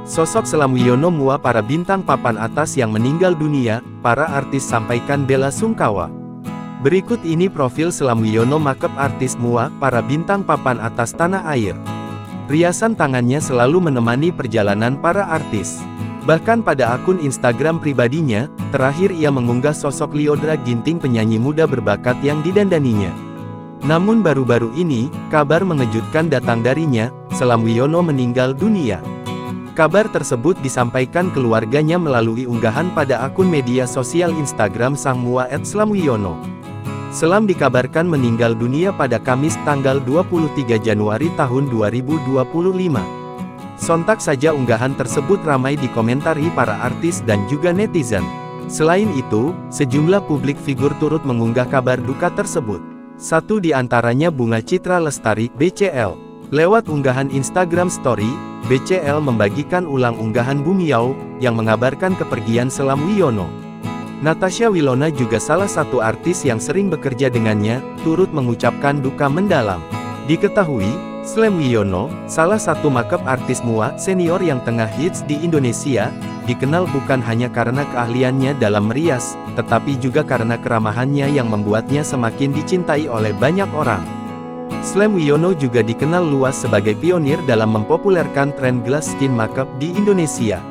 Sosok Slam Wiono mua para bintang papan atas yang meninggal dunia, para artis sampaikan bela sungkawa. Berikut ini profil Slam Wiono makeup artis mua para bintang papan atas tanah air. Riasan tangannya selalu menemani perjalanan para artis. Bahkan pada akun Instagram pribadinya, terakhir ia mengunggah sosok Lyodra Ginting, penyanyi muda berbakat yang didandaninya. Namun baru-baru ini, kabar mengejutkan datang darinya, Slam Wiono meninggal dunia. Kabar tersebut disampaikan keluarganya melalui unggahan pada akun media sosial Instagram sang mua @slamwiono. Slam dikabarkan meninggal dunia pada Kamis tanggal 23 Januari tahun 2025. Sontak saja unggahan tersebut ramai dikomentari para artis dan juga netizen. Selain itu, sejumlah publik figur turut mengunggah kabar duka tersebut. Satu di antaranya Bunga Citra Lestari, BCL. Lewat unggahan Instagram Story, BCL membagikan ulang unggahan Bumiau, yang mengabarkan kepergian Slam Wiono. Natasha Wilona juga salah satu artis yang sering bekerja dengannya, turut mengucapkan duka mendalam. Diketahui, Slam Wiono, salah satu makeup artis mua senior yang tengah hits di Indonesia, dikenal bukan hanya karena keahliannya dalam merias, tetapi juga karena keramahannya yang membuatnya semakin dicintai oleh banyak orang. Slam Wiono juga dikenal luas sebagai pionir dalam mempopulerkan tren glass skin makeup di Indonesia.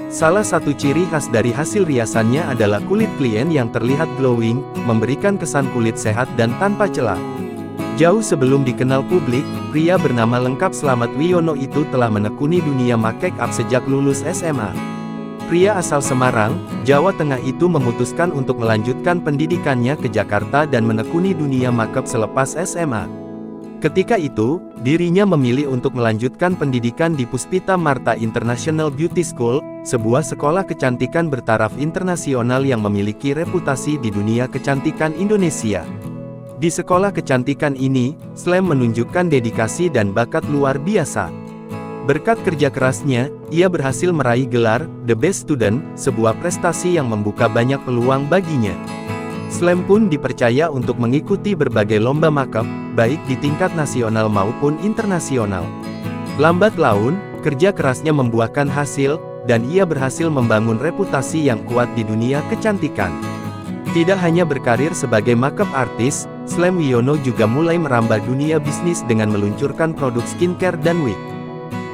Salah satu ciri khas dari hasil riasannya adalah kulit klien yang terlihat glowing, memberikan kesan kulit sehat dan tanpa celah. Jauh sebelum dikenal publik, pria bernama lengkap Slamet Wiono itu telah menekuni dunia make up sejak lulus SMA. Pria asal Semarang, Jawa Tengah itu memutuskan untuk melanjutkan pendidikannya ke Jakarta dan menekuni dunia makeup selepas SMA. Ketika itu, dirinya memilih untuk melanjutkan pendidikan di Puspita Marta International Beauty School, sebuah sekolah kecantikan bertaraf internasional yang memiliki reputasi di dunia kecantikan Indonesia. Di sekolah kecantikan ini, Slam menunjukkan dedikasi dan bakat luar biasa. Berkat kerja kerasnya, ia berhasil meraih gelar The Best Student, sebuah prestasi yang membuka banyak peluang baginya. Slam pun dipercaya untuk mengikuti berbagai lomba makeup, baik di tingkat nasional maupun internasional. Lambat laun, kerja kerasnya membuahkan hasil, dan ia berhasil membangun reputasi yang kuat di dunia kecantikan. Tidak hanya berkarir sebagai makeup artis, Slam Wiono juga mulai merambah dunia bisnis dengan meluncurkan produk skincare dan wig.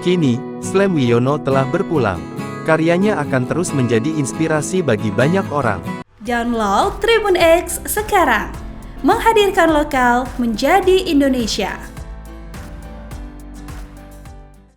Kini, Slam Wiono telah berpulang. Karyanya akan terus menjadi inspirasi bagi banyak orang. Download Tribun X sekarang, menghadirkan lokal menjadi Indonesia.